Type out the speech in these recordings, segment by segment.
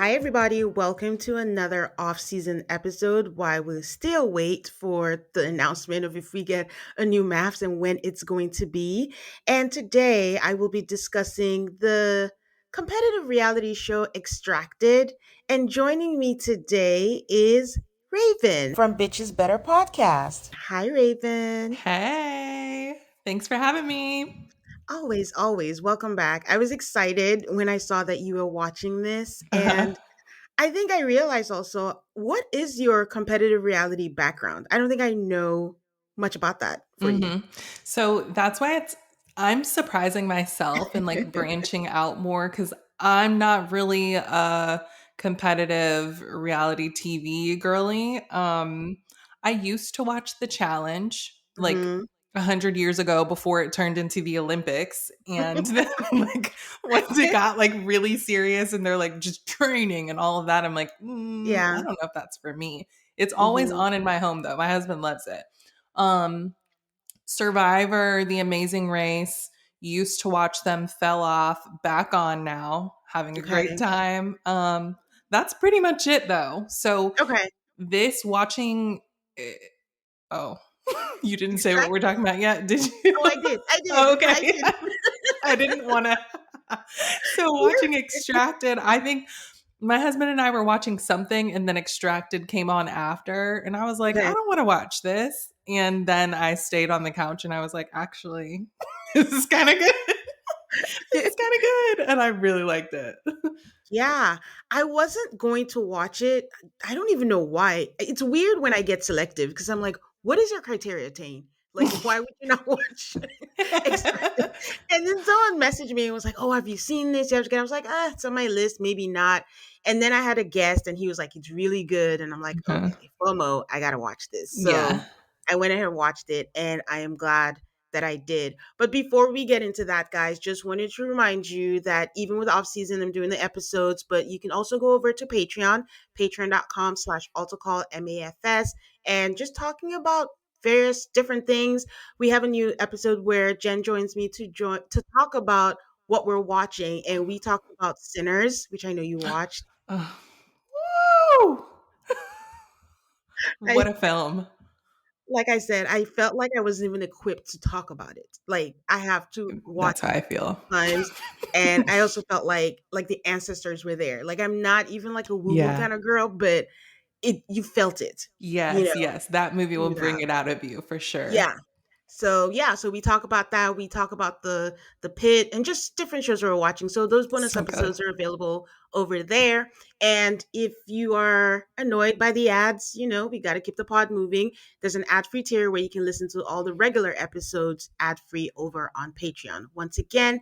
Hi, everybody. Welcome to another off season episode while we still wait for the announcement of if we get a new maps and when it's going to be. And today I will be discussing the competitive reality show Extracted. And joining me today is Raven from Bitches Better Podcast. Hi, Raven. Hey, thanks for having me. Always, always. Welcome back. I was excited when I saw that you were watching this. And I think I realized also, what is your competitive reality background? I don't think I know much about that for you. hmm So that's why I'm surprising myself and like branching out more because I'm not really a competitive reality TV girly. I used to watch The Challenge like Hmm. 100 years ago before it turned into the Olympics, and then like once it got like really serious and they're like just training and all of that, I'm like, I Yeah. don't know if that's for me. It's always Hmm. on in my home though. My husband loves it. Um, Survivor, The Amazing Race, used to watch them, fell off, back on now, having a great Okay. time. That's pretty much it though. So Okay. this watching eh, oh, you didn't say what Extract. we're talking about yet, did you? Oh, I did. I did. Oh, I okay. did. I didn't want to. So You're- watching Extracted, I think my husband and I were watching something and then Extracted came on after. And I was like, I okay. don't want to watch this. And then I stayed on the couch and I was like, actually, this is kind of good. This is kind of good. And I really liked it. Yeah, I wasn't going to watch it. I don't even know why. It's weird when I get selective because I'm like, what is your criteria, Tane? Like, why would you not watch Extracted? And then someone messaged me and was like, oh, have you seen this? I was like, it's on my list, maybe not. And then I had a guest and he was like, it's really good. And I'm like, Uh, okay, FOMO, I got to watch this. So yeah. I went ahead and watched it and I am glad that I did. But before we get into that, guys, just wanted to remind you that even with off season, I'm doing the episodes, but you can also go over to Patreon, patreon.com/AltaCallMAFS, and just talking about various different things. We have a new episode where Jen joins me to talk about what we're watching, and we talked about Sinners, which I know you watched. Oh. Woo! I What a film. Like I said, I felt like I wasn't even equipped to talk about it. Like I have to watch That's how I feel. times. And I also felt like the ancestors were there. Like I'm not even like a woo-woo Yeah. kind of girl, but you felt it, you Yes, know. yes. That movie will Yeah. bring it out of you for sure. Yeah. So yeah, so we talk about that. We talk about the pit and just different shows we're watching. So those bonus So good. episodes are available over there. And if you are annoyed by the ads, we got to keep the pod moving. There's an ad-free tier where you can listen to all the regular episodes ad-free over on Patreon. Once again,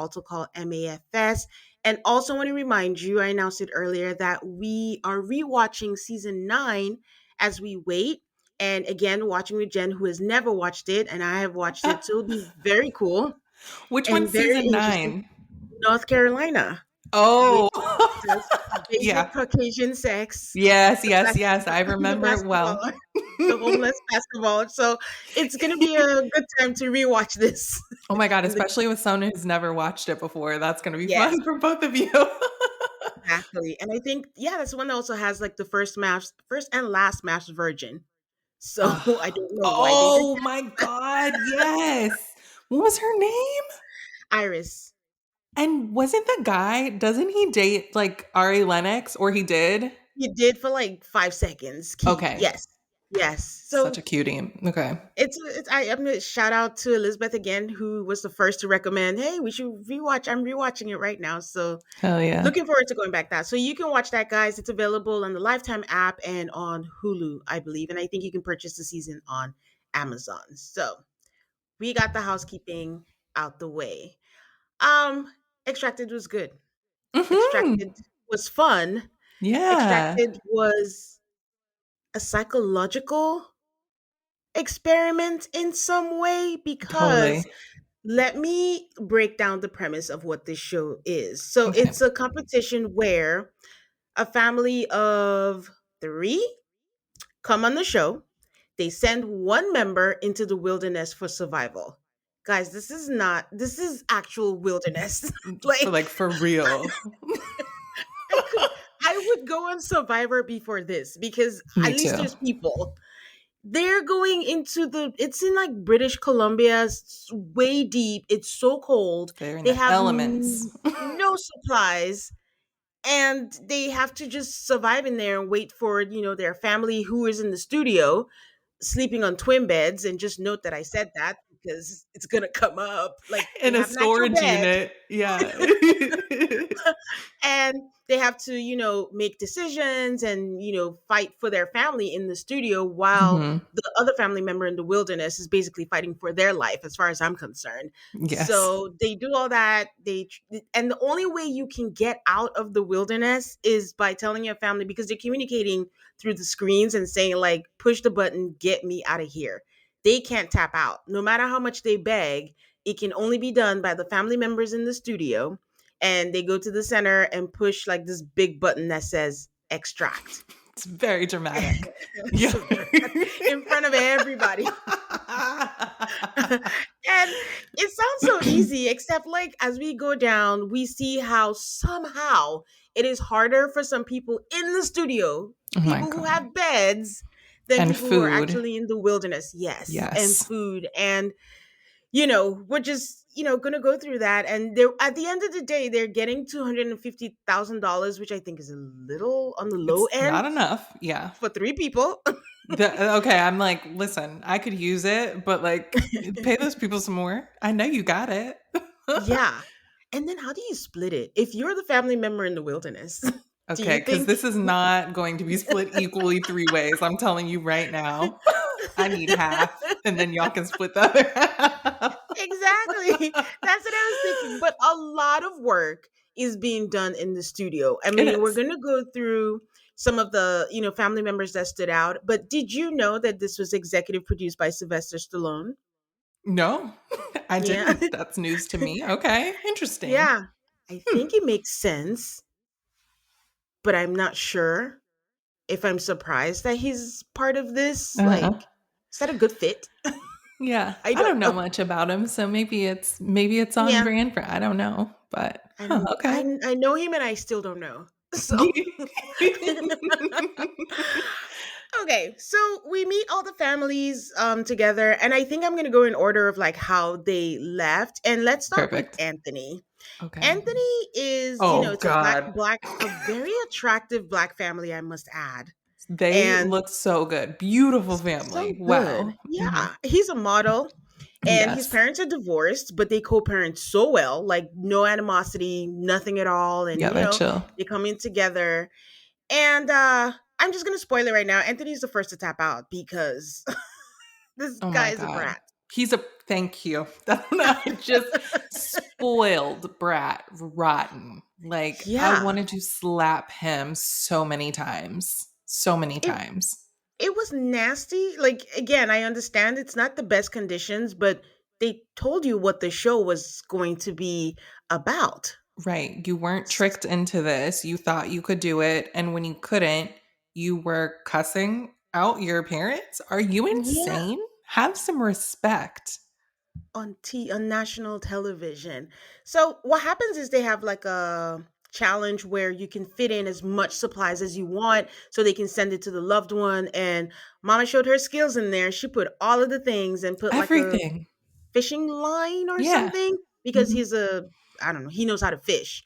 patreon.com/AltaCallMAFS. And also want to remind you, I announced it earlier, that we are rewatching season 9 as we wait. And again, watching with Jen, who has never watched it, and I have watched it. So it'll be very cool Which and one's very season interesting. 9? North Carolina, which Oh. has basic Yeah. Caucasian sex, Yes, the yes, yes. I basketball, the remember it well. basketball, the homeless basketball. So it's gonna be a good time to rewatch this. Oh my god, In the, especially with someone who's never watched it before. That's going to be yes, fun for both of you. exactly. And I think that's the one that also has like the first and last Maps Virgin. So I Oh, don't know why they did oh my god, yes. What was her name? Iris. And wasn't the guy, doesn't he date like Ari Lennox or he did? You did for like 5 seconds, Keith. Okay. Yes, yes. Such So a cutie. Okay. I'm gonna shout out to Elizabeth again, who was the first to recommend. Hey, we should rewatch. I'm rewatching it right now, so Hell yeah. looking forward to going back that. So you can watch that, guys. It's available on the Lifetime app and on Hulu, I believe, and I think you can purchase the season on Amazon. So we got the housekeeping out the way. Um, Extracted was good. Mhm. Extracted was fun. Yeah. Extracted was a psychological experiment in some way because Totally. let me break down the premise of what this show is. So Okay. it's a competition where a family of 3 come on the show. They send one member into the wilderness for survival. Guys, this is actual wilderness. For like like for real. I could I would go on Survivor before this because at Me least too. there's people. They're going into it's in like British Columbia, way deep. It's so cold. They're in They the have elements. no supplies and they have to just survive in there and wait for, their family who is in the studio sleeping on twin beds. And just note that I said that because it's going to come up. Like they In a have an actual storage bed unit. Yeah. and they have to make decisions and fight for their family in the studio while Hmm. the other family member in the wilderness is basically fighting for their life as far as I'm concerned. Yes. So they do all that. And the only way you can get out of the wilderness is by telling your family, because they're communicating through the screens and saying like, push the button, get me out of here. They can't tap out no matter how much they beg. It can only be done by the family members in the studio, and they go to the center and push like this big button that says extract. It's very dramatic. Yeah. So in front of everybody. And it sounds so easy, except like as we go down, we see how somehow it is harder for some people in the studio, Oh my people who God. have beds, than And people who are food. actually in the wilderness. Yes. And Yes. food. And we're just, gonna go through that. And they're at the end of the day, they're getting $250,000, which I think is a little on the low It's end not enough. Yeah. for three people. Okay, I'm like, listen, I could use it, but like, pay those people some more. I know you got it. Yeah. And then how do you split it? If you're the family member in the wilderness, do Okay, you because think this is not going to be split equally three ways. I'm telling you right now. I need half, and then y'all can split the other half. exactly? That's what I was thinking. But a lot of work is being done in the studio. I It mean, we're is. going to go through some of the, family members that stood out. But did you know that this was executive produced by Sylvester Stallone? No, I Yeah. didn't. That's news to me. Okay, interesting. Yeah. I Hmm. think it makes sense, but I'm not sure if I'm surprised that he's part of this. Uh-huh. Like, is that a good fit? Yeah, I I don't don't know know. much about him, so maybe it's on Yeah. brand for I don't know, but And okay. I know him and I still don't know. So okay, so we meet all the families together, and I think I'm going to go in order of like how they left. And let's start with Perfect. Anthony. Okay. Anthony is, Oh it's a God, a very attractive black family, I must add. they And look so good. Beautiful so family. good. Wow. Mhm. Yeah, he's a model. And his Yes. parents are divorced, but they co-parent so well, like no animosity, nothing at all. And Yeah, they're chill. they come in together. And I'm just gonna spoil it right now. Anthony's the first to tap out because this Oh guy my is a God. brat. He's a thank you. Just spoiled brat, rotten. Like I Yeah. wanted to slap him so many times. So many It times. it was nasty. Like again, I understand it's not the best conditions, but they told you what the show was going to be about. Right. You weren't tricked into this. You thought you could do it. And when you couldn't, you were cussing out your parents. Are you Yeah, insane? Have some respect. on national television. So what happens is they have like a challenge where you can fit in as much supplies as you want so they can send it to the loved one. And mama showed her skills in there. She put all of the things and put like a Everything. fishing line or Yeah. something because Mhm. he's I don't know, he knows how to fish.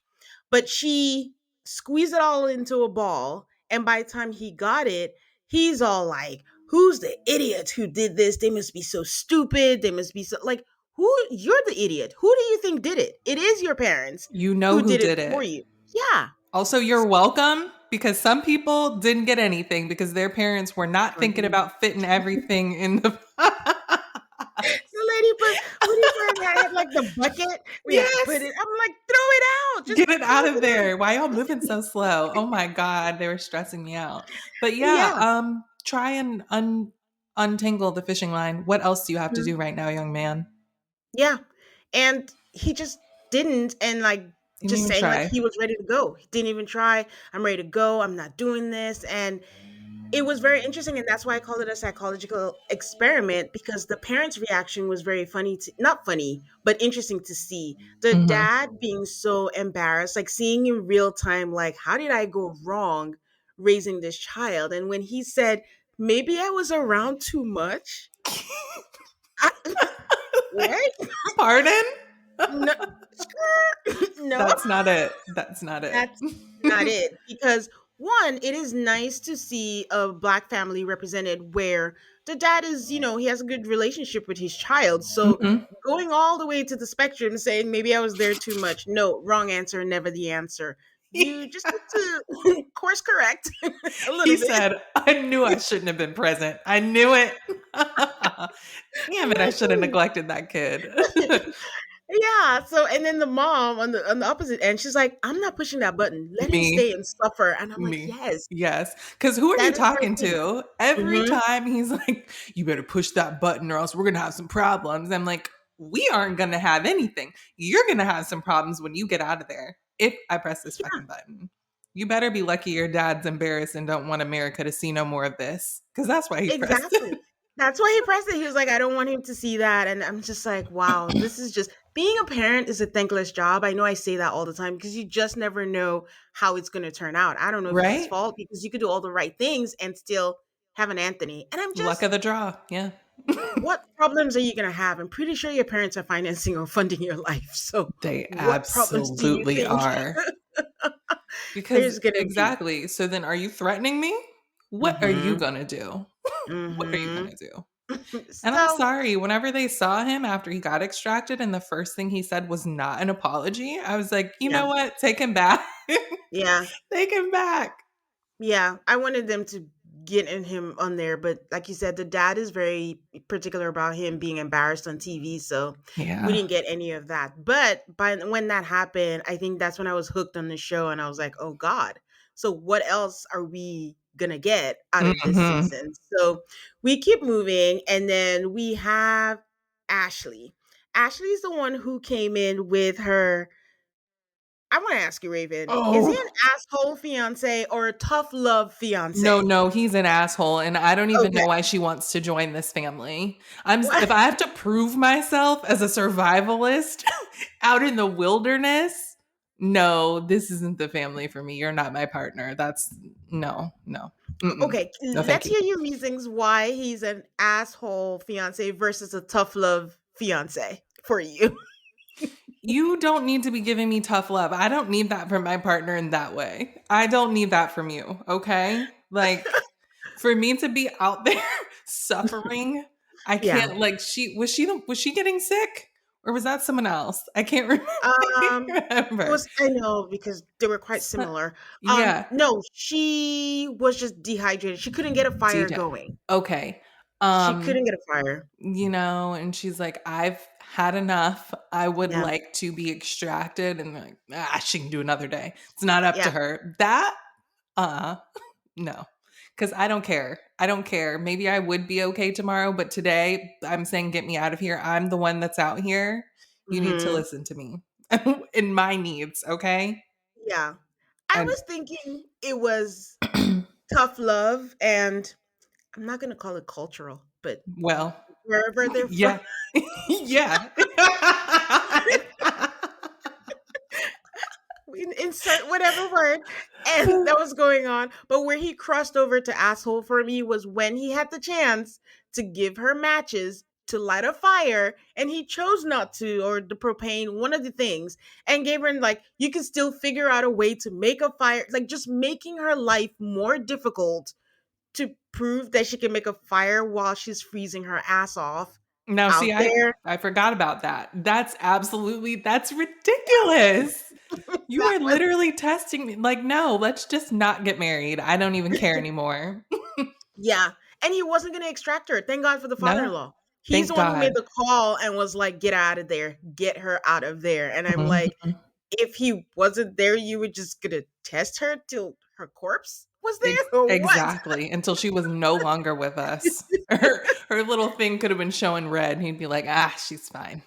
But she squeezed it all into a ball, and by the time he got it, he's all like, "Who's the idiot who did this? They must be so stupid. They must be so like who you're the idiot. Who do you think did it? It is your parents You know who who did it did for it. you." Yeah. Also, you're welcome because some people didn't get anything because their parents were not Sure thinking did. about fitting everything in the. The lady put what do you say? I had like the bucket. Yeah, put Yes. it. I'm like, throw it out. Just Get it out close of it there. Why y'all moving so slow? Oh my God, they were stressing me out. But yeah, Yeah. try and untangle the fishing line. What else do you have to do right now, young man? Yeah. And he just didn't, and like You didn't just even saying like try. he was ready to go. He didn't even try. I'm ready to go. I'm not doing this. And it was very interesting, and that's why I called it a psychological experiment, because the parents' reaction was very funny to, not funny, but interesting to see. The Mhm. dad being so embarrassed, like seeing in real time, like, how did I go wrong raising this child? And when he said, maybe I was around too much, I, what? Pardon? No, no, That's not it. That's not it. that's not it. Because one, it is nice to see a black family represented where the dad is, he has a good relationship with his child. So Mhm. going all the way to the spectrum saying maybe I was there too much. No, wrong answer, never the answer. You just need to course correct a He little bit. said, "I knew I shouldn't have been present. I knew it. Damn it, I should have neglected that kid." Yeah. So, and then the mom on the opposite end, she's like, "I'm not pushing that button. Let him Me. stay and suffer." And I'm like, Me. "Yes, Yes. Because who are you that is her talking thing." to? Every Hmm. time he's like, "You better push that button or else we're gonna have some problems." I'm like, "We aren't gonna have anything. You're gonna have some problems when you get out of there if I press this Yeah, fucking button." You better be lucky your dad's embarrassed and don't want America to see no more of this. Because that's why he pressed exactly. That's why he pressed it. He was like, "I don't want him to see that." And I'm just like, wow, it. this is just being a parent is a thankless job. I know I say that all the time because you just never know how it's going to turn out. I don't know if it's his Right? fault because you could do all the right things and still have an Anthony. And I'm Luck just, of the draw. Yeah. what problems are you going to have? I'm pretty sure your parents are financing or funding your life. So They what problems do you absolutely think are. Because there's going to be? exactly. So then are you threatening me? What are you Mm-hmm. going to do? What are you Mm-hmm. going to do? And I'm So sorry, whenever they saw him after he got extracted and the first thing he said was not an apology, I was like, you yeah, know what? Take him back. yeah. Take him back. Yeah, I wanted them to get in him on there, but like you said, the dad is very particular about him being embarrassed on TV, so we Yeah. didn't get any of that. But by when that happened, I think that's when I was hooked on the show, and I was like, "Oh God, so what else are we gonna get out of this Hmm. season?" So we keep moving, and then we have Ashley. Ashley's the one who came in with her. I want to ask you, Raven, is he an Oh, asshole fiance or a tough love no, fiance? no, he's an asshole, and I don't even Okay. know why she wants to join this family. What? If I have to prove myself as a survivalist out in the wilderness, no, this isn't the family for me. You're not my partner. That's no, no. Mm-mm. Okay, No, thank let's you. hear your reasons why he's an asshole fiance versus a tough love fiance for you. You don't need to be giving me tough love. I don't need that from my partner in that way. I don't need that from you, okay? Like for me to be out there suffering, I Yeah. can't like was she getting sick or was that someone else? I can't remember. It remember. was, I know, because they were quite So- similar. yeah, No, she was just dehydrated. She couldn't get a fire DJ. going. Okay. She Um couldn't get a fire. and she's like, I've had enough. I would Yeah. like to be extracted. And like, she can do another day. It's not up to Yeah. her. That, uh, no, because I don't care. I don't care. Maybe I would be okay tomorrow, but today I'm saying, get me out of here. I'm the one that's out here. You need to Hmm. listen to me in my needs. Okay. Yeah. I And was thinking it was tough love, and I'm not going to call it cultural, but well, wherever they're from, yeah. yeah. we can insert whatever word, and that was going on. But where he crossed over to asshole for me was when he had the chance to give her matches to light a fire, and he chose not to, or the propane, one of the things, and gave her, like, you can still figure out a way to make a fire, like just making her life more difficult to prove that she can make a fire while she's freezing her ass off Now, see, out there. I forgot about that. That's ridiculous. You That are was, literally testing me. Like, no, let's just not get married. I don't even care anymore. yeah. And he wasn't going to extract her. Thank God for the father in No, law. He's the thank one who God. made the call and was like, get out of there, get her out of there. And I'm like, Mhm. if he wasn't there, you were just going to test her till her corpse was there or what? Exactly. Until she was no longer with us. Her little thing could have been showing red. And he'd be like, she's fine.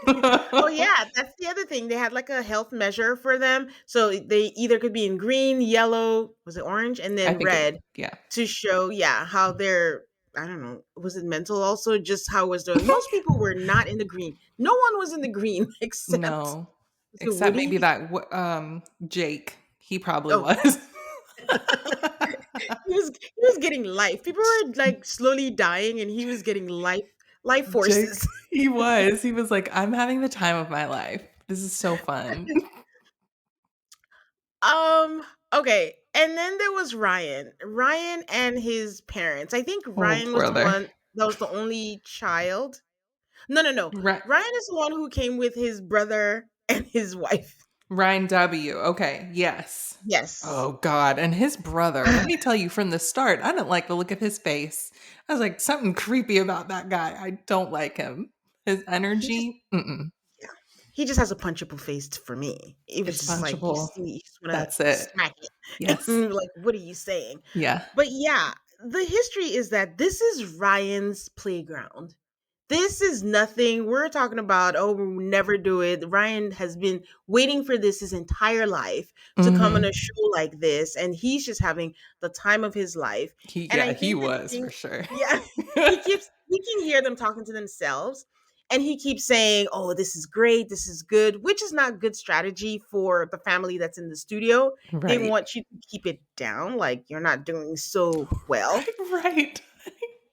Oh yeah, that's the other thing. They had like a health measure for them. So they either could be in green, yellow, was it orange, and I then think it red yeah. to show, yeah, how they're, I don't know, was it mental also? Just how it was doing. Most people were not in the green. No one was in the green except, No, was it except maybe Woody? that Jake. He probably Oh, was. he was getting life. People were like slowly dying and he was getting life Jake, forces. he was. He was like, "I'm having the time of my life. This is so fun." Um, okay. And then there was Ryan. Ryan and his parents. I think Oh, Ryan was the brother. one that was the only child. No, no, no. Ri Ryan is the one who came with his brother and his wife. Ryan W. Okay, yes. Yes. Oh God, and his brother. Let me tell you from the start, I didn't like the look of his face. I was like, something creepy about that guy. I don't like him. His He just energy, mm-mm. Yeah. He just has a punchable face for me. It was It's just like you punchable. see me, you just wanna That's it. smack it. Yes. And like, what are you saying? Yeah. But yeah, the history is that this is Ryan's playground. This is nothing. We're talking about, oh, we'll never do it. Ryan has been waiting for this his entire life to come on Mhm. a show like this, and he's just having the time of his life. And I He think the was for thing, sure. yeah, we can hear them talking to themselves, and he keeps saying, "Oh, this is great, this is good," which is not good strategy for the family that's in the studio. They Right. want you to keep it down, like you're not doing so well. Right.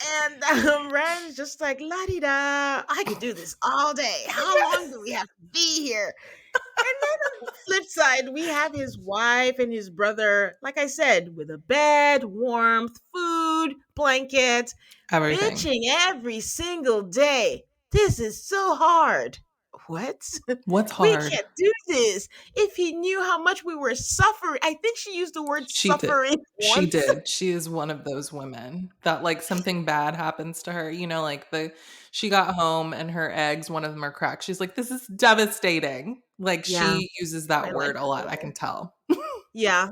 And Rand's just like, la di da, I could do this all day. How long do Yes. we have to be here? And then on the flip side, we have his wife and his brother, like I said, with a bed, warmth, food, blanket, Everything. bitching every single day. This is so hard. What? What's We hard? can't do this. If he knew how much we were suffering, I think she used the word She did. suffering She once. did. She is one of those women that like something bad happens to her, like she got home and her eggs, one of them are cracked. She's like, "This is devastating." Like Yeah, she uses that I like word a that lot, I woman. can tell. Yeah.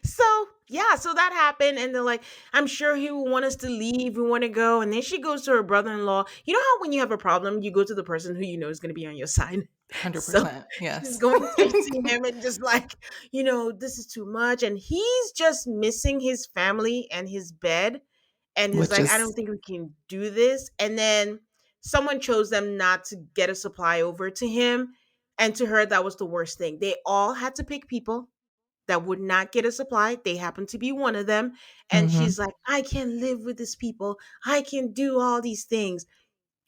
So, yeah, so that happened, and they're like, "I'm sure he will want us to leave, we wanna go," and then she goes to her brother-in-law. You know how when you have a problem, you go to the person who you know is gonna be on your side? So, 100%. she's Yes. going to see him and just like, "This is too much," and he's just missing his family and his bed, and he's Which like, "I is don't think we can do this," and then someone chose them not to get a supply over to him, and to her, that was the worst thing. They all had to pick people that would not get a supply. They happen to be one of them. And mhm. she's like, I can live with these people. I can do all these things.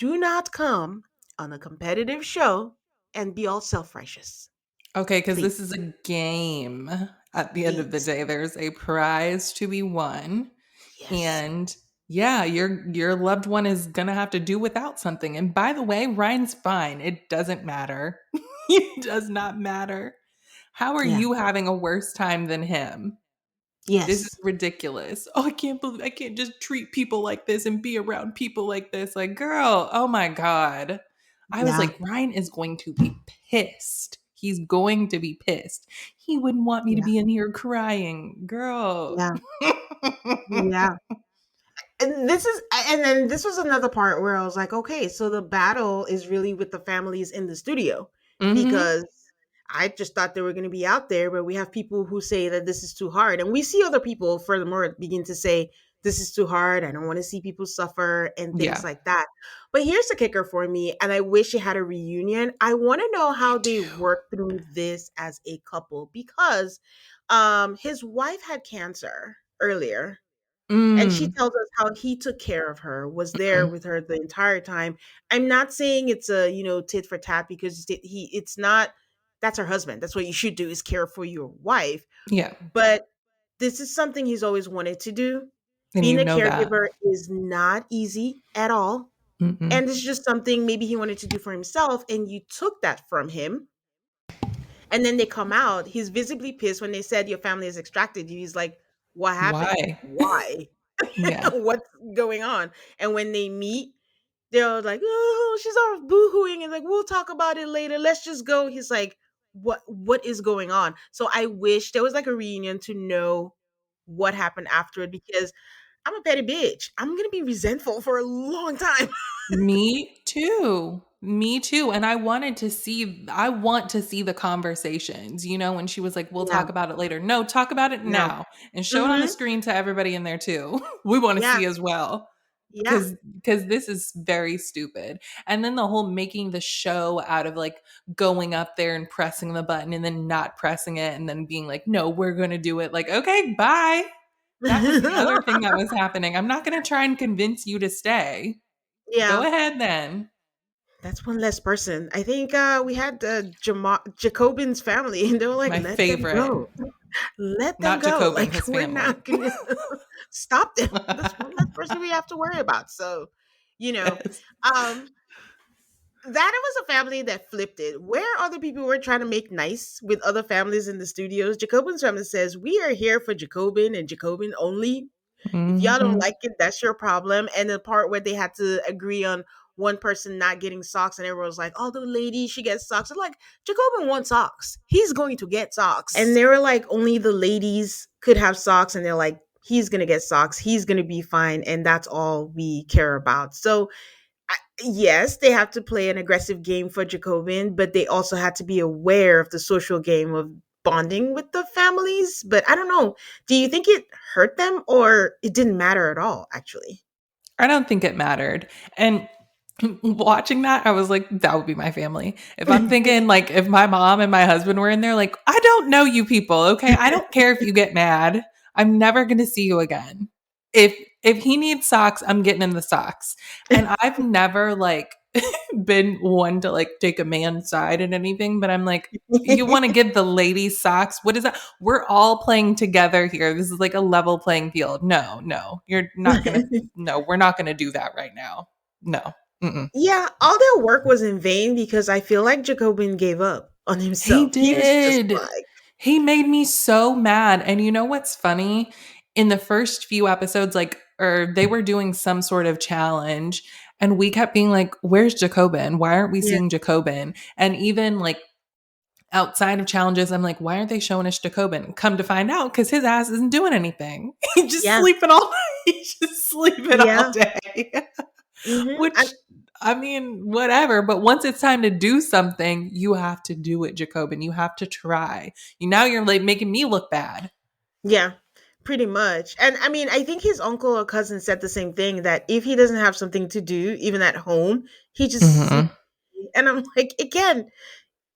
Do not come on a competitive show and be all self righteous. Okay, because Please, this is a game. At the end of the please. day, there's a prize to be won. Yes. And yeah, your loved one is gonna have to do without something. And by the way, Ryan's fine. It doesn't matter. It does not matter. How are Yeah. you having a worse time than him? This is Yes. ridiculous. Oh, I can't believe I can't just treat people like this and be around people like this. Like, girl, oh my God. I was Yeah. like, Ryan is going to be pissed. He's going to be pissed. He wouldn't want me to Yeah. be in here crying. Girl. Yeah. Yeah. And then this was another part where I was like, okay, so the battle is really with the families in the studio, hmm because I just thought they were going to be out there, but we have people who say that this is too hard, and we see other people furthermore begin to say this is too hard. I don't want to see people suffer and things Yeah. like that. But here's the kicker for me, and I wish it had a reunion. I want to know Me how they too. worked through this as a couple, because his wife had cancer earlier, and she Mm. tells us how he took care of her, was there Mm. with her the entire time. I'm not saying it's a, tit for tat, because it's not, that's her husband. That's what you should do, is care for your wife. Yeah. But this is something he's always wanted to do. And Being you a know that. caregiver is not easy at all. Mm-mm. And it's just something maybe he wanted to do for himself, and you took that from him. And then they come out, he's visibly pissed when they said your family has extracted you. He's like, what happened? Why? Why? Yeah. What's going on? And when they meet, they're like, oh, she's all boohooing and like, we'll talk about it later. Let's just go. He's like, what is going on? So I wish there was like a reunion to know what happened after it, because I'm a petty bitch. I'm gonna be resentful for a long time. Me too. Me too. And I want to see the conversations, when she was like, we'll Yeah. talk about it later. No, talk about it No. now and show it on the Mhm. screen to everybody in there too. We want to Yeah. see as well. Yeah. Because this is very stupid. And then the whole making the show out of like going up there and pressing the button and then not pressing it and then being like, no, we're going to do it. Like, okay, bye. That was the other thing that was happening. I'm not going to try and convince you to stay. Go Yeah. ahead then. That's one less person. I think we had the Jacobin's family, and they were like, My "Let them favorite. go, let them Not go." Jacobin, Like his we're family. not gonna stop them. That's one less person we have to worry about. So, you know, Yes. um, that it was a family that flipped it. Where other people were trying to make nice with other families in the studios, Jacobin's family says, "We are here for Jacobin and Jacobin only. If y'all don't Mhm. like it, that's your problem." And the part where they had to agree on one person not getting socks, and everyone was like, "Oh, the lady, she gets socks." I'm like, Jacobin wants socks. He's going to get socks. And they were like, only the ladies could have socks, and they're like, he's gonna get socks. He's gonna be fine, and that's all we care about. So yes, they have to play an aggressive game for Jacobin, but they also had to be aware of the social game of bonding with the families. But I don't know. Do you think it hurt them or it didn't matter at all, actually? I don't think it mattered. And watching that, I was like, that would be my family. If I'm thinking like if my mom and my husband were in there, like, I don't know you people, okay? I don't care if you get mad. I'm never gonna see you again. If he needs socks, I'm getting him the socks. And I've never like been one to like take a man's side in anything, but I'm like, you want to give the ladies socks? What is that? We're all playing together here. This is like a level playing field. No, no, you're not gonna. No, we're not gonna do that right now. No. Mm-mm. Yeah, all their work was in vain because I feel like Jacobin gave up on He himself. He was just did. like, He made me so mad. And you know what's funny? In the first few episodes, like, or they were doing some sort of challenge, and we kept being like, where's Jacobin? Why aren't we yeah, seeing Jacobin? And even like outside of challenges, I'm like, why aren't they showing us Jacobin? Come to find out, because his ass isn't doing anything. He's just yeah, sleeping all night. He's just sleeping all yeah. day. Hmm. Which, I mean, whatever. But once it's time to do something, you have to do it, Jacobin. You have to try. Now you're like making me look bad. Yeah, pretty much. And I mean, I think his uncle or cousin said the same thing that if he doesn't have something to do, even at home, he just sleeps. Mhm. And I'm like, again,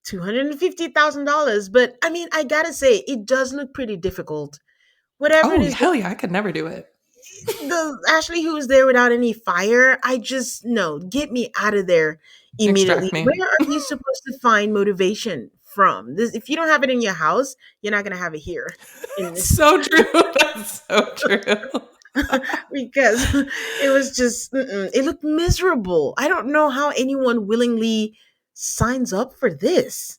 $250,000. But I mean, I gotta say, it does look pretty difficult. Whatever it Oh, is, hell yeah. I could never do it. the Ashley who was there without any fire, I just no, get me out of there immediately. Extract me. Where are you supposed to find motivation from? This, if you don't have it in your house, you're not gonna have it here in this. So true. That's so true. Because it was just it looked miserable. I don't know how anyone willingly signs up for this.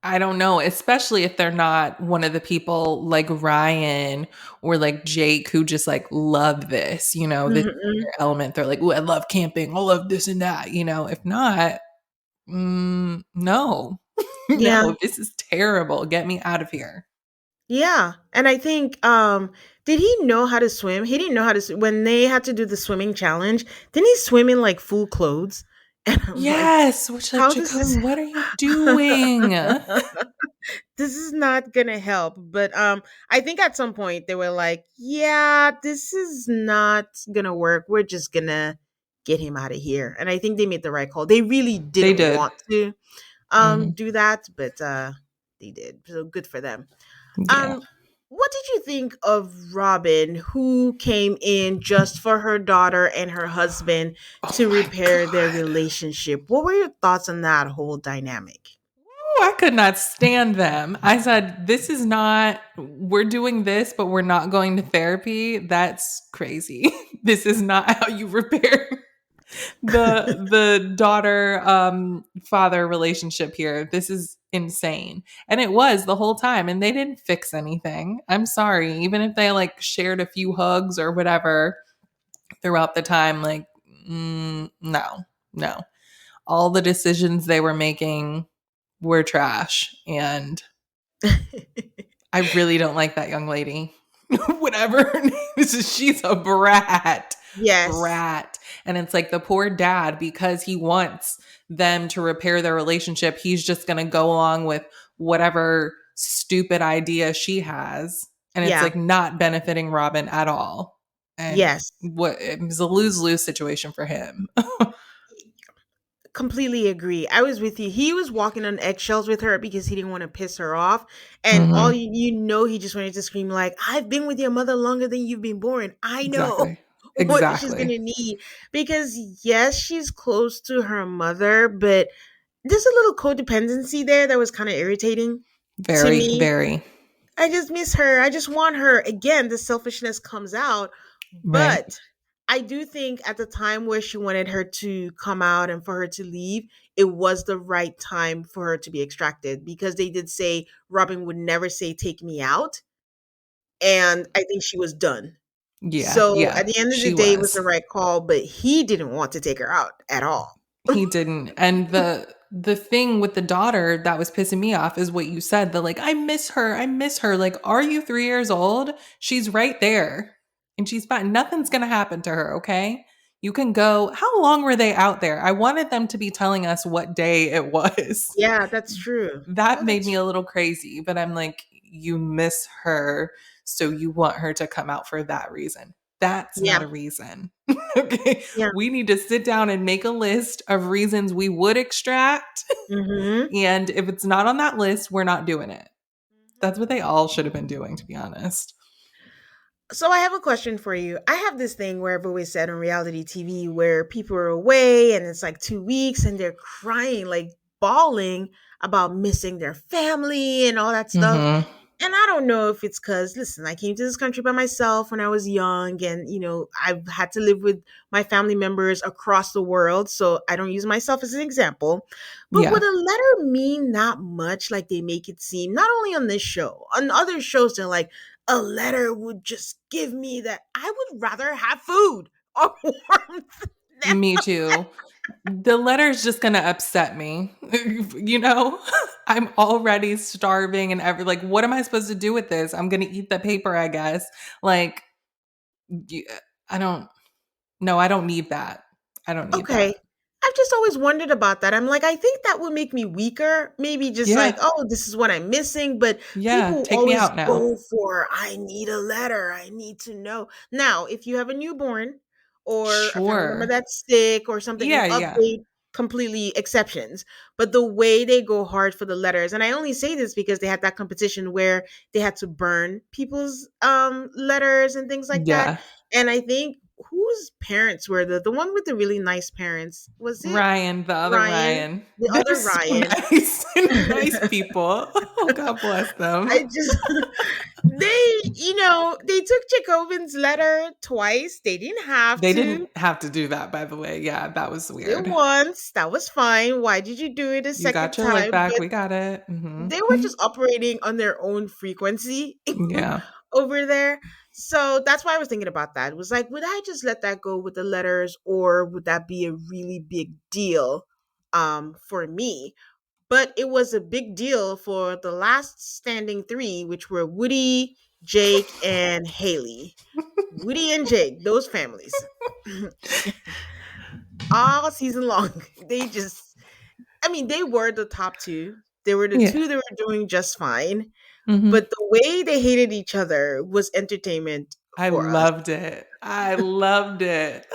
I don't know, especially if they're not one of the people like Ryan or like Jake who just like love this, this is Mhm. their element. They're like, oh, I love camping. I love this and that. If not, no, Yeah. no, this is terrible. Get me out of here. Yeah. And I think did he know how to swim? He didn't know how to when they had to do the swimming challenge. Didn't he swim in like full clothes? And I'm like, Yes, which like how does this Jacobin, what are you doing? this is not gonna help. But I think at some point they were like, yeah, this is not gonna work. We're just gonna get him out of here. And I think they made the right call. They really They didn't did. want to Hmm. do that, but they did. So good for them. Yeah. Um, what did you think of Robin, who came in just for her daughter and her husband Oh to my repair their god. relationship? What were your thoughts on that whole dynamic? Ooh, I could not stand them. I said, this is not, we're doing this, but we're not going to therapy. That's crazy. This is not how you repair the daughter father relationship here. This is insane. And it was the whole time. And they didn't fix anything. I'm sorry. Even if they like shared a few hugs or whatever throughout the time, like, no, no. All the decisions they were making were trash. And I really don't like that young lady. Whatever her name is, she's a brat. Yes. Brat. And it's like the poor dad, because he wants them to repair their relationship. He's just going to go along with whatever stupid idea she has. And it's Yeah. like not benefiting Robin at all. And Yes. what it was a lose-lose situation for him. Completely agree. I was with you. He was walking on eggshells with her because he didn't want to piss her off. And all Hmm. he just wanted to scream like, "I've been with your mother longer than you've been born. I know Exactly. what she's Exactly. gonna need." Because yes, she's close to her mother, but there's a little codependency there that was kind of irritating to Very, me. very. I just miss her. I just want her. Again, the selfishness comes out. Right. But I do think at the time where she wanted her to come out and for her to leave, it was the right time for her to be extracted because they did say Robin would never say, "Take me out." And I think she was done. Yeah. So Yeah. at the end of the She day, it was the was. right call, but he didn't want to take her out at all. He didn't. And the thing with the daughter that was pissing me off is what you said, the like, I miss her. I miss her. Like, are you 3 years old? She's right there. And she's fine. Nothing's gonna happen to her, okay? You can go. How long were they out there? I wanted them to be telling us what day it was. Yeah, that's true. That Oh, made that's me a true. little crazy, but I'm like, you miss her, so you want her to come out for that reason. That's not Yeah, a reason. Okay. yeah. We need to sit down and make a list of reasons we would extract. Hmm. And if it's not on that list, we're not doing it. That's what they all should have been doing, to be honest. So I have a question for you. I have this thing where I've always said on reality TV where people are away and it's like 2 weeks and they're crying, like bawling about missing their family and all that stuff. Hmm. And I don't know if it's because, listen, I came to this country by myself when I was young, and I've had to live with my family members across the world, so I don't use myself as an example. But would Yeah. a letter mean that much like they make it seem? Not only on this show, on other shows, they're like, a letter would just give me that. I would rather have food or warmth. Me too. The letter is just gonna upset me. You know? I'm already starving and like, what am I supposed to do with this? I'm gonna eat the paper, I guess. Like, y- I don't. No, I don't need that. I don't need Okay. that. I've just always wondered about that. I'm like, I think that would make me weaker. Maybe just like, Yeah, oh, this is what I'm missing. But yeah. people Take me always out now. go for, I need a letter. I need to know. Now, if you have a newborn or a family member Sure. that's sick or something, an Yeah, yeah, update, completely exceptions. But the way they go hard for the letters, and I only say this because they had that competition where they had to burn people's letters and things like that. yeah. And I think whose parents were the one with the really nice parents? Was it Ryan, the other Ryan? Ryan. The They're other so Ryan. nice, nice people. Oh, God bless them. I just they took Jacobin's letter twice. They didn't have They to. didn't have to do that, by the way. Yeah, that was Did it weird. once. That was fine. Why did you do it a You second got your lick time? back. But We got it. Hmm. they were just operating on their own frequency Yeah. over there. So that's why I was thinking about that. It was like, would I just let that go with the letters, or would that be a really big deal for me? But it was a big deal for the last standing three, which were Woody, Jake, and Haley. Woody and Jake, those families. All season long. They just, I mean, they were the top two. They were the Yeah. two that were doing just fine. Hmm. But the way they hated each other was entertainment I for us. loved it. I loved it.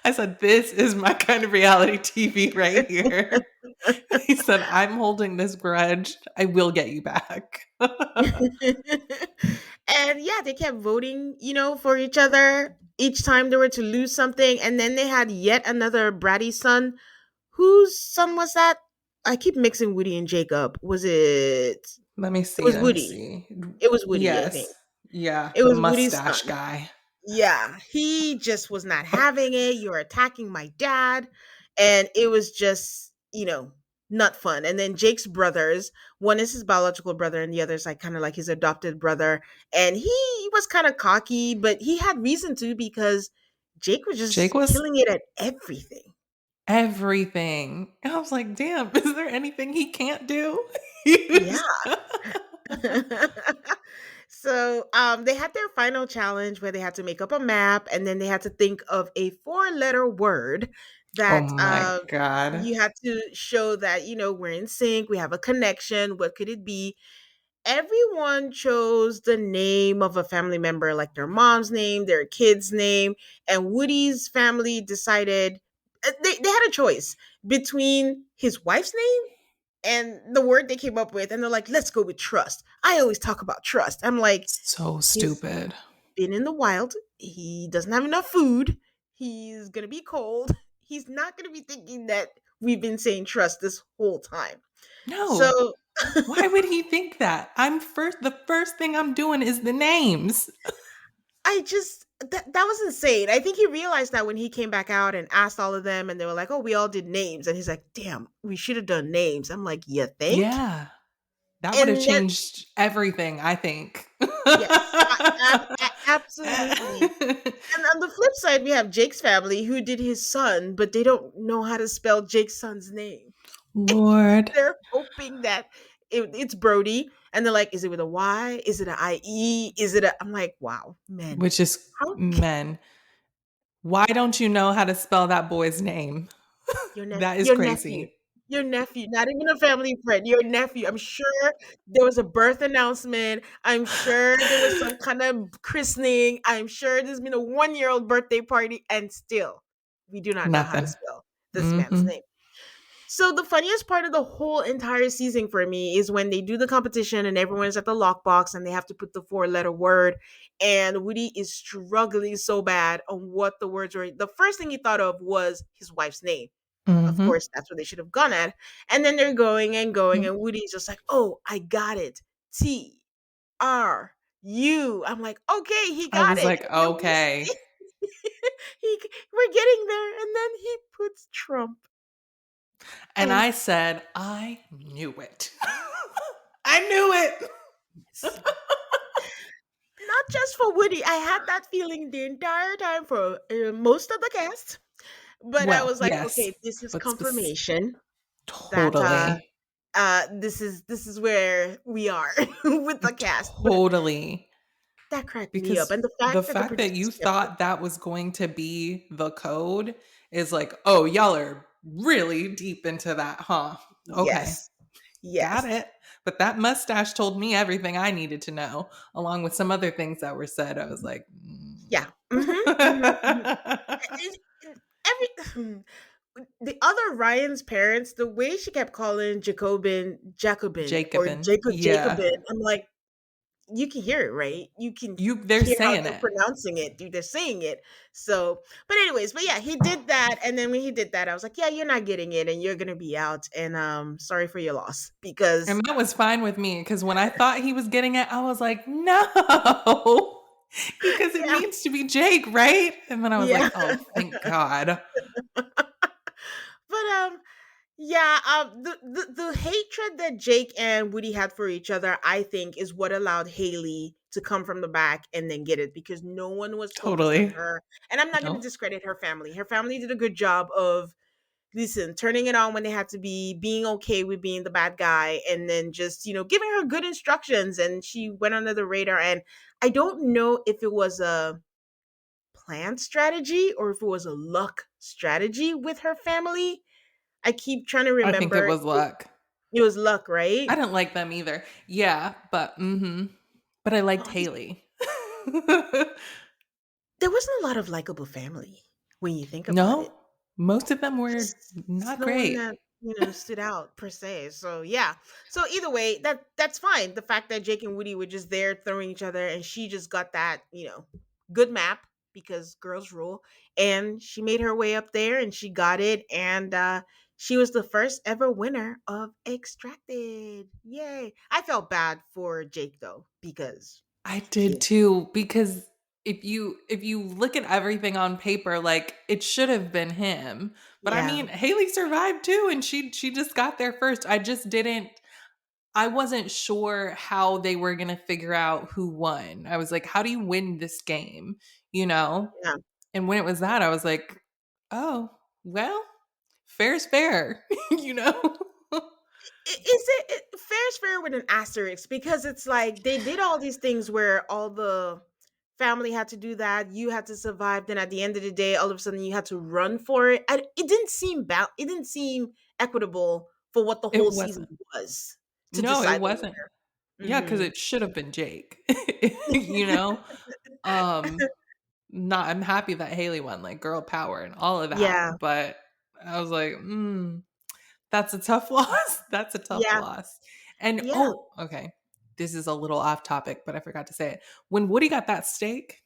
I said, this is my kind of reality TV right here. He said, I'm holding this grudge. I will get you back. And yeah, they kept voting, for each other each time they were to lose something. And then they had yet another bratty son. Whose son was that? I keep mixing Woody and Jacob. Was it? Let me It see. was Let me Woody. see. It was Woody, I think. Yes. Yeah. It The was Woody's mustache son. guy. Yeah, he just was not having it. You're attacking my dad. And it was just, not fun. And then Jake's brothers, one is his biological brother, and the other is like kind of like his adopted brother. And he was kind of cocky, but he had reason to because Jake was Jake just was killing it at everything. everything. And I was like, damn, is there anything he can't do? He Yeah. was- So they had their final challenge where they had to make up a map, and then they had to think of a four-letter word Oh that my God. you had to show that we're in sync, we have a connection. What could it be? Everyone chose the name of a family member, like their mom's name, their kid's name, and Woody's family decided they had a choice between his wife's name and the word they came up with, and they're like, let's go with trust. I always talk about trust. I'm like, So he's stupid. been in the wild, he doesn't have enough food, he's gonna be cold, he's not gonna be thinking that we've been saying trust this whole time. No. So Why would he think that? The first thing I'm doing is the names. I just that was insane. I think he realized that when he came back out and asked all of them, and they were like, "Oh, we all did names," and he's like, "Damn, we should have done names." I'm like, "You think?" Yeah. That would have And then changed everything, I think. yes, absolutely. And on the flip side, we have Jake's family who did his son, but they don't know how to spell Jake's son's name. Lord. They're hoping that it's Brody, and they're like, "Is it with a Y? Is it a IE? Is it a?" I'm like, "Wow, men, Which is how men. Why don't you know how to spell that boy's name? That is your nephew, crazy. not even a family friend, your nephew." I'm sure there was a birth announcement. I'm sure there was some kind of christening. I'm sure there's been a 1-year-old birthday party, and still, we do not know how to Nothing. spell this man's Mhm. name. So the funniest part of the whole entire season for me is when they do the competition and everyone's at the lockbox and they have to put the four-letter word, and Woody is struggling so bad on what the words were. The first thing he thought of was his wife's name. Of Mhm. course, that's what they should have gone at. And then they're going and going, and Woody's just like, "Oh, I got it. TRU." I'm like, "Okay, he I got was it." like, And then we "Okay." see we're getting there, and then he puts Trump. And And I said, "I knew it." I knew it. yes, not just for Woody. I had that feeling the entire time for most of the cast, but I Well, was like, yes, "Okay, this is but confirmation that totally, this is where we are with the cast." But totally. that cracked me up, Because and the the fact that the fact that producers you kept it. thought that was going to be the code is like, "Oh, y'all are really deep into that, huh? Okay, Yes, got yes, it." But that mustache told me everything I needed to know, along with some other things that were said. I was like, yeah, It- every the other Ryan's parents, the way she kept calling Jacobin or Jacobin. Yeah. Jacobin, I'm like, you can hear it, right? You can They're hear how saying they're it. pronouncing it, dude. They're saying it. So, but anyways, but yeah, he did that, and then when he did that, I was like, yeah, you're not getting it, and you're gonna be out, and sorry for your loss because And that was fine with me because when I thought he was getting it, I was like, no, because it yeah, needs to be Jake, right? And then I was yeah. like, oh, thank God. But yeah, the hatred that Jake and Woody had for each other, I think, is what allowed Haley to come from the back and then get it, because no one was focused on Totally. her. And I'm not going to No, discredit her family. Her family did a good job of, listen, turning it on when they had to be, being okay with being the bad guy, and then just, giving her good instructions. And she went under the radar. And I don't know if it was a planned strategy or if it was a luck strategy with her family. I keep trying to I think it remember. was luck. It was luck, right? I didn't like them either. Yeah, but I liked Honestly, Haley. there wasn't a lot of likable family when you think about it. No, most of them were Just not no one great. that stood out per se. So yeah. So either way, that's fine. The fact that Jake and Woody were just there throwing each other, and she just got that good map, because girls rule, and she made her way up there and she got it, and she was the first ever winner of Extracted. Yay! I felt bad for Jake though, because I he did too because if you look at everything on paper, like it should have been him. But I yeah mean, Haley survived too, and she just got there first. I wasn't sure how they were gonna figure out who won. I was like, how do you win this game? You know? yeah. And when it was that, I was like, oh, well, fair's fair, you know? Is fair is fair with an asterisk because it's like they did all these things where all the family had to do that, you had to survive. Then at the end of the day, all of a sudden you had to run for it. It didn't seem it didn't seem equitable for what the It whole season wasn't. was to No, it decide the wasn't. winner. Yeah, because Hmm. it should have been Jake. You know? Um, not I'm happy that Haley won, like, girl power and all of that, Yeah, but I was like, that's a tough loss. That's a tough yeah, loss." And yeah, oh, okay, this is a little off topic, but I forgot to say it. When Woody got that steak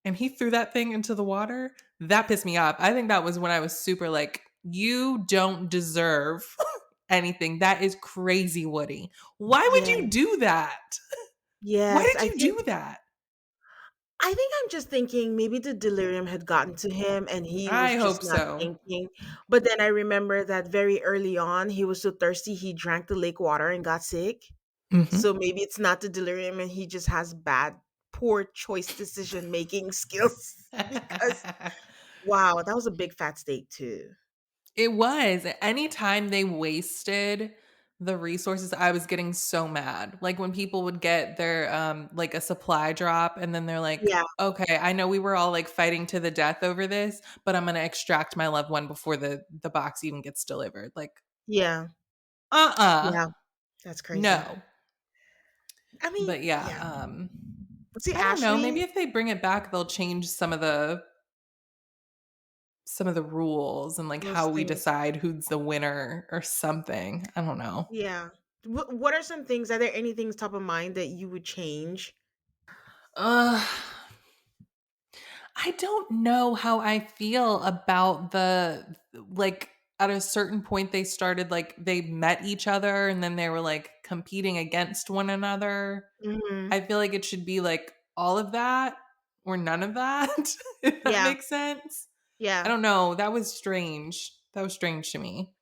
and he threw that thing into the water, that pissed me off. I think that was when I was super like, "You don't deserve anything. That is crazy, Woody. Why would yeah. you do that? Why Yes, did you do that?" I think I'm just thinking maybe the delirium had gotten to him and he was I just hope not so. thinking. But then I remember that very early on, he was so thirsty, he drank the lake water and got sick. Mhm. So maybe it's not the delirium and he just has poor choice decision making skills because wow, that was a big fat steak too. It was. Anytime they wasted the resources, I was getting so mad. Like when people would get their like a supply drop and then they're like, Yeah, "Okay, I know we were all like fighting to the death over this, but I'm going to extract my loved one before the box even gets delivered." Like, yeah, "Uh-uh. yeah. That's crazy. No." I mean, But yeah, yeah. See, I don't know, Ashley, maybe if they bring it back, they'll change some of the rules and like how those we things. decide who's the winner or something. I don't know. Yeah. What are some things? Are there any things top of mind that you would change? Uh, I don't know how I feel about like at a certain point they started like they met each other and then they were like competing against one another. Mhm. I feel like it should be like all of that or none of that, if that Yeah, makes sense. I yeah. don't know. That was strange. That was strange to me.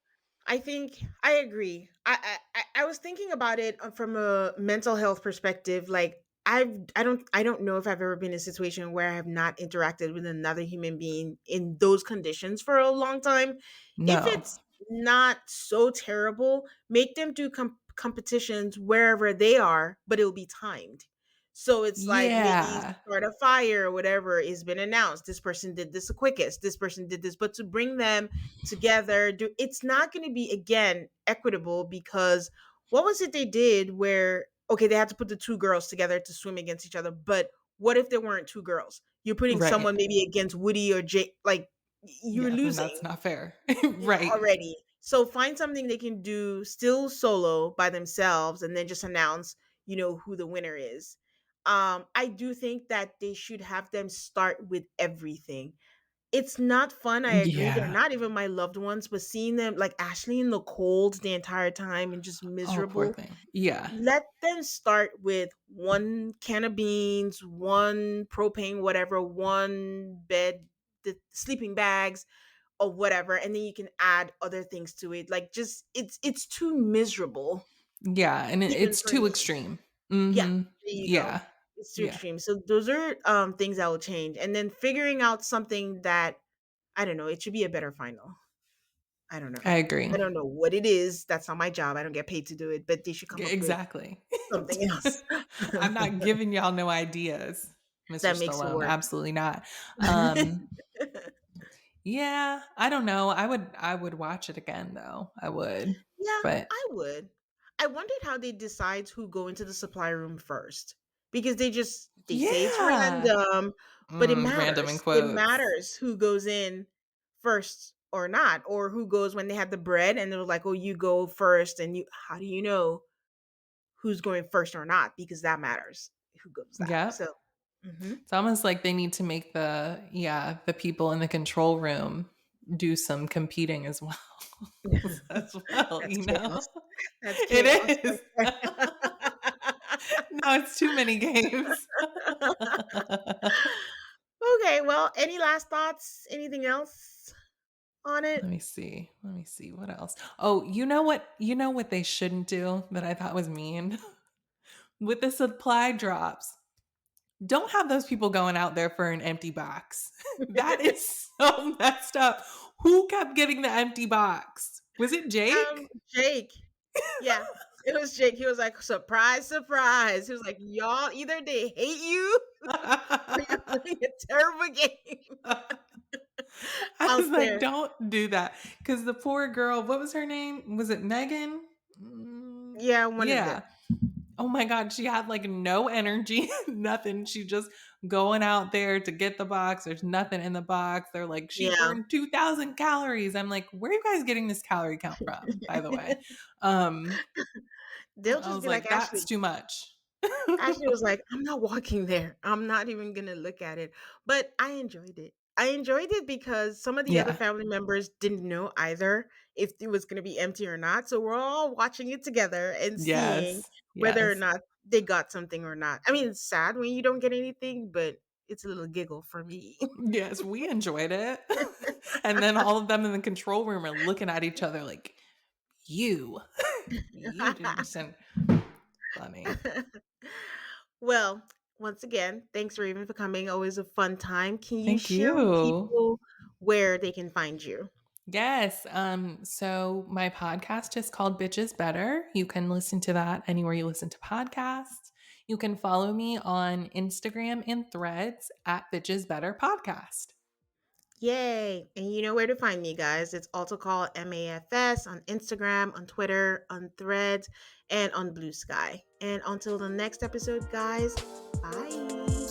I think I agree. I was thinking about it from a mental health perspective. Like I don't know if I've ever been in a situation where I have not interacted with another human being in those conditions for a long time. If No. it's not so terrible, make them do competitions wherever they are, but it'll be timed. So it's like maybe Yeah. start a fire or whatever has been announced. This person did this the quickest. This person did this, but to bring them together do it's not going to be again equitable because what was it they did where okay they had to put the two girls together to swim against each other, but what if there weren't two girls, you're putting Right. someone maybe against Woody or Jake, like you're Yeah, then that's losing not fair. Right. already. So find something they can do still solo by themselves and then just announce, who the winner is. I do think that they should have them start with everything. It's not fun, I agree, they're Yeah. not even my loved ones, but seeing them like Ashley in the cold the entire time and just Oh, poor miserable, thing. Yeah. let them start with 1 can of beans, 1 propane, whatever, 1 bed, the sleeping bags or whatever, and then you can add other things to it. Like just it's too miserable Yeah, and even it's for too me. extreme. Yeah, Mhm. there you go. Yeah. It's too Yeah. extreme. So those are things that will change. And then figuring out something that I don't know, it should be a better final. I don't know. I I agree. don't know what it is. That's not my job. I don't get paid to do it, but they should E come up with exactly. something else I'm not giving y'all no ideas, Mr. that makes it Stallone, work. absolutely not. Um, yeah, I don't know. I would watch it again though. I would. Yeah, But I would. I wondered how they decide who go into the supply room first because they say it's yeah. random, but it Random in matters. It quotes. matters who goes in first or not, or who goes when they had the bread and they were like, "Oh, you go first," and you how do you know who's going first or not? Because that matters. Who goes that? Yep. So, mhm. It's almost like they need to make the people in the control room do some competing as well. As well, That's you know? chaos. That's chaos It is. right No, it's too many games. there. Okay, well, any last thoughts? Anything else on it? Let me see. Let me see what else. Oh, you know what they shouldn't do that I thought was mean? With the supply drops. Don't have those people going out there for an empty box. That is so messed up. Who kept getting the empty box? Was it Jake? Jake. Yeah, it was Jake. He was like, "Surprise, surprise." He was like, "Y'all either they hate you or you're playing a terrible game I out was like, there." don't do that. Because the poor girl, what was her name? Was it Megan? Yeah, one of them. Yeah. Oh my God. She had like no energy, nothing. She just going out there to get the box. There's nothing in the box. They're like, she Yeah. burned 2,000 calories. I'm like, where are you guys getting this calorie count from, by the way? Um, They'll I just was be like, like, that's Ashley. too much. Ashley was like, "I'm not walking there. I'm not even gonna look at it." But I enjoyed it. I enjoyed it because some of the other Yeah. family members didn't know either if it was gonna be empty or not. So we're all watching it together and seeing Yes. whether or Yes. not they got something or not. I mean, it's sad when you don't get anything, but it's a little giggle for me. Yes, we enjoyed it. And then all of them in the control room are looking at each other like, you, you didn't send. Funny. Well, once again, thanks Raven for coming. Always a fun time. Can you Thank share with you. people where they can find you? Yes. So my podcast is called Bitches Better. You can listen to that anywhere you listen to podcasts. You can follow me on Instagram and threads at Bitches Better Podcast. Yay! And you know where to find me, guys. It's also called MAFS on Instagram, on Twitter, on Threads, and on Blue Sky. And until the next episode, guys, bye.